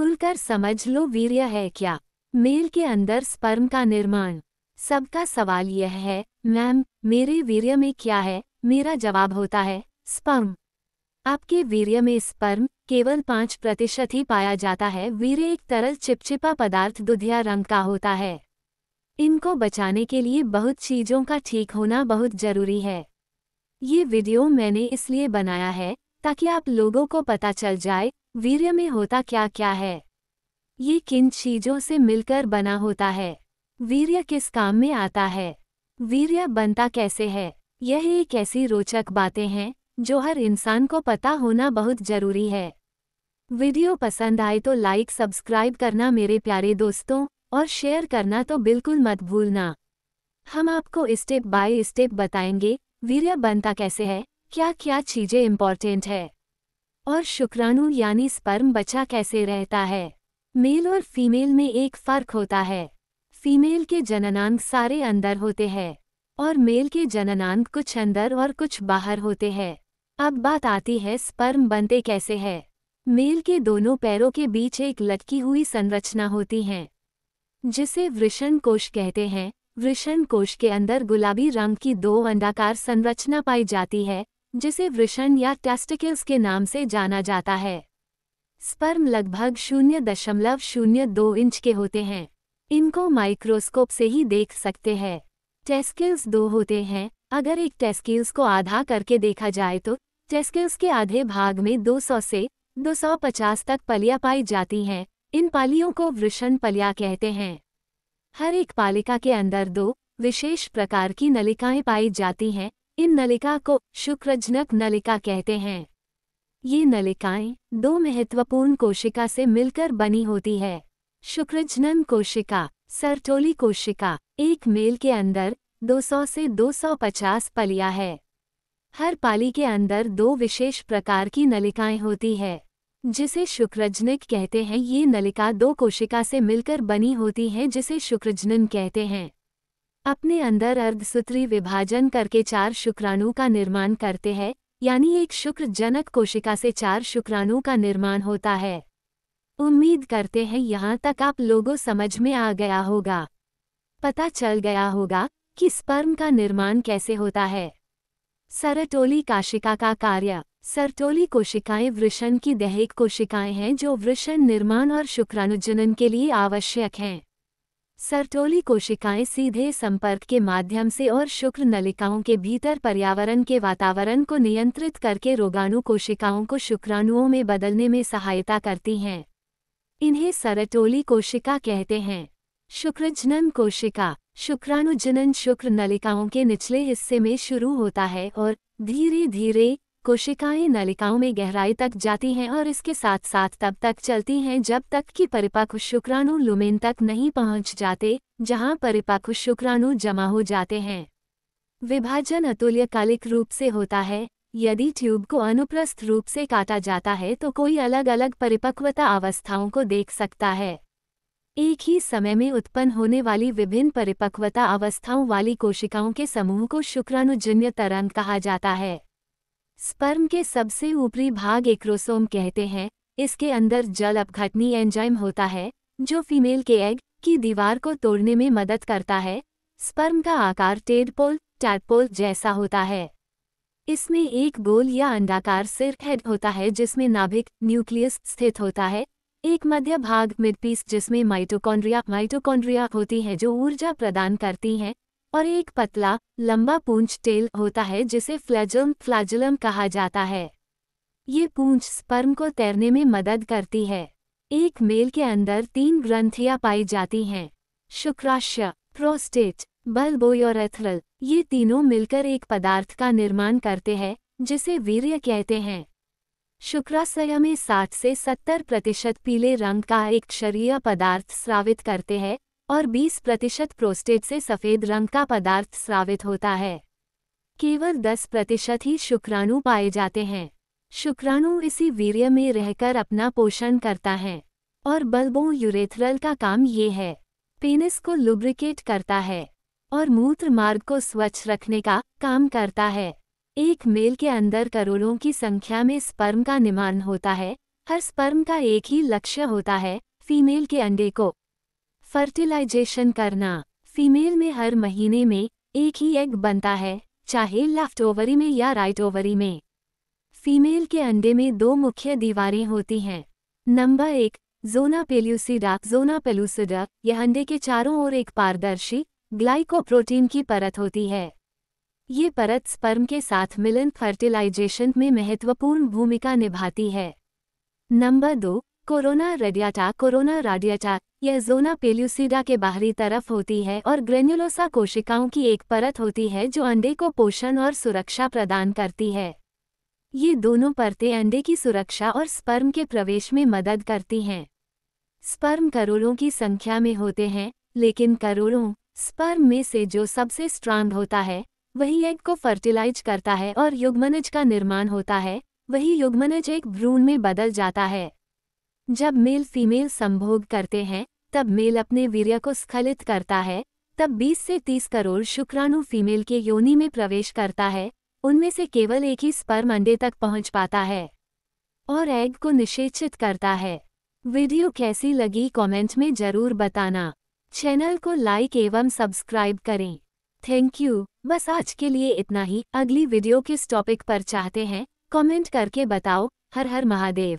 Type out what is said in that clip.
खुलकर समझ लो वीर्य है क्या। मेल के अंदर स्पर्म का निर्माण। सबका सवाल यह है, मैम मेरे वीर्य में क्या है। मेरा जवाब होता है स्पर्म। आपके वीर्य में स्पर्म केवल 5% ही पाया जाता है। वीर्य एक तरल चिपचिपा पदार्थ दुधिया रंग का होता है। इनको बचाने के लिए बहुत चीज़ों का ठीक होना बहुत जरूरी है। ये वीडियो मैंने इसलिए बनाया है ताकि आप लोगों को पता चल जाए वीर्य में होता क्या क्या है, ये किन चीज़ों से मिलकर बना होता है, वीर्य किस काम में आता है, वीर्य बनता कैसे है। यह एक ऐसी रोचक बातें हैं जो हर इंसान को पता होना बहुत जरूरी है। वीडियो पसंद आए तो लाइक सब्सक्राइब करना मेरे प्यारे दोस्तों, और शेयर करना तो बिल्कुल मत भूलना। हम आपको स्टेप बाय स्टेप बताएंगे वीर्य बनता कैसे है, क्या क्या चीज़ें इम्पॉर्टेंट है, और शुक्राणु यानी स्पर्म बचा कैसे रहता है। मेल और फीमेल में एक फ़र्क होता है। फीमेल के जननांग सारे अंदर होते हैं और मेल के जननांग कुछ अंदर और कुछ बाहर होते हैं। अब बात आती है स्पर्म बनते कैसे है। मेल के दोनों पैरों के बीच एक लटकी हुई संरचना होती है जिसे वृषण कोश कहते हैं। वृषण कोश के अंदर गुलाबी रंग की 2 अंडाकार संरचना पाई जाती है जिसे वृषण या टेस्टिकल्स के नाम से जाना जाता है। स्पर्म लगभग 0.02 इंच के होते हैं। इनको माइक्रोस्कोप से ही देख सकते हैं। टेस्किल्स 2 होते हैं। अगर एक टेस्किल्स को आधा करके देखा जाए तो टेस्किल्स के आधे भाग में 200 से 250 तक पलियां पाई जाती हैं। इन पालियों को वृषण पलियां कहते हैं। हर एक पालिका के अंदर 2 विशेष प्रकार की नलिकाएं पाई जाती हैं। इन नलिका को शुक्रजनक नलिका कहते हैं। ये नलिकाएं 2 महत्वपूर्ण कोशिका से मिलकर बनी होती है। शुक्रजनन कोशिका, सर्टोली कोशिका। एक मेल के अंदर 200 से 250 पलियां है। हर पाली के अंदर 2 विशेष प्रकार की नलिकाएं होती है जिसे शुक्रजनक कहते हैं। ये नलिका 2 कोशिका से मिलकर बनी होती हैं जिसे शुक्रजनन कहते हैं। अपने अंदर अर्धसूत्री विभाजन करके 4 शुक्राणु का निर्माण करते हैं, यानी एक शुक्रजनक कोशिका से 4 शुक्राणु का निर्माण होता है। उम्मीद करते हैं यहाँ तक आप लोगों समझ में आ गया होगा, पता चल गया होगा कि स्पर्म का निर्माण कैसे होता है। सरटोली कोशिका का कार्य। सर्टोली कोशिकाएं वृषण की दैहिक कोशिकाएं हैं जो वृषण निर्माण और शुक्राणुजनन के लिए आवश्यक हैं। सर्टोली कोशिकाएं सीधे संपर्क के माध्यम से और शुक्र नलिकाओं के भीतर पर्यावरण के वातावरण को नियंत्रित करके रोगाणु कोशिकाओं को शुक्राणुओं में बदलने में सहायता करती हैं। इन्हें सरटोली कोशिका कहते हैं। शुक्रजनन कोशिका। शुक्राणुजनन शुक्र नलिकाओं के निचले हिस्से में शुरू होता है और धीरे धीरे कोशिकाएं नलिकाओं में गहराई तक जाती हैं और इसके साथ साथ तब तक चलती हैं जब तक कि परिपक्व शुक्राणु लुमेन तक नहीं पहुंच जाते, जहां परिपक्व शुक्राणु जमा हो जाते हैं। विभाजन अतुल्यकालिक रूप से होता है। यदि ट्यूब को अनुप्रस्थ रूप से काटा जाता है तो कोई अलग अलग परिपक्वता अवस्थाओं को देख सकता है। एक ही समय में उत्पन्न होने वाली विभिन्न परिपक्वता अवस्थाओं वाली कोशिकाओं के समूह को शुक्राणुजन्य तरंग कहा जाता है। स्पर्म के सबसे ऊपरी भाग एक्रोसोम कहते हैं। इसके अंदर जल अपघटनी एंजाइम होता है जो फीमेल के एग की दीवार को तोड़ने में मदद करता है। स्पर्म का आकार टैडपोल जैसा होता है। इसमें एक गोल या अंडाकार सिर हेड होता है जिसमें न्यूक्लियस स्थित होता है। एक मध्य भाग मिडपीस जिसमें माइटोकॉन्ड्रिया होती है जो ऊर्जा प्रदान करती हैं, और एक पतला लंबा पूंछ टेल होता है जिसे फ्लैजुलम कहा जाता है। ये पूंछ स्पर्म को तैरने में मदद करती है। एक मेल के अंदर 3 ग्रंथियां पाई जाती हैं। शुक्राशय, प्रोस्टेट, बल्बोयूरेथ्रल। ये तीनों मिलकर एक पदार्थ का निर्माण करते हैं जिसे वीर्य कहते हैं। शुक्राशय में 60 से 70% पीले रंग का एक क्षारीय पदार्थ स्रावित करते हैं और 20% प्रोस्टेट से सफ़ेद रंग का पदार्थ स्रावित होता है। केवल 10% ही शुक्राणु पाए जाते हैं। शुक्राणु इसी वीर्य में रहकर अपना पोषण करता है और बल्बोयूरेथ्रल का काम ये है, पेनिस को लुब्रिकेट करता है और मूत्र मार्ग को स्वच्छ रखने का काम करता है। एक मेल के अंदर करोड़ों की संख्या में स्पर्म का निर्माण होता है हर स्पर्म का एक ही लक्ष्य होता है, फीमेल के अंडे को फर्टिलाइजेशन करना। फीमेल में हर महीने में एक ही एग बनता है, चाहे लेफ्ट ओवरी में या राइट ओवरी में। फीमेल के अंडे में दो मुख्य दीवारें होती हैं। Number 1, zona pellucida. Zona pellucida, यह अंडे के चारों ओर एक पारदर्शी ग्लाइकोप्रोटीन की परत होती है। ये परत स्पर्म के साथ मिलन फर्टिलाइजेशन में महत्वपूर्ण भूमिका निभाती है। Number 2, corona radiata. Corona radiata, यह ज़ोना पेल्यूसिडा के बाहरी तरफ होती है और ग्रेन्युलोसा कोशिकाओं की एक परत होती है जो अंडे को पोषण और सुरक्षा प्रदान करती है। ये दोनों परतें अंडे की सुरक्षा और स्पर्म के प्रवेश में मदद करती हैं। स्पर्म करोड़ों की संख्या में होते हैं, लेकिन करोड़ों स्पर्म में से जो सबसे स्ट्रांग होता है वही एग को फर्टिलाइज करता है और युग्मनज का निर्माण होता है। वही युग्मनज एक भ्रूण में बदल जाता है। जब मेल फीमेल संभोग करते हैं तब मेल अपने वीर्य को स्खलित करता है। तब 20 से 30 करोड़ शुक्राणु फीमेल के योनि में प्रवेश करता है। उनमें से केवल एक ही स्पर्म अंडे तक पहुंच पाता है और एग को निषेचित करता है। वीडियो कैसी लगी कमेंट में जरूर बताना। चैनल को लाइक एवं सब्सक्राइब करें। Thank you. बस आज के लिए इतना ही। अगली वीडियो किस टॉपिक पर चाहते हैं कमेंट करके बताओ। हर हर महादेव।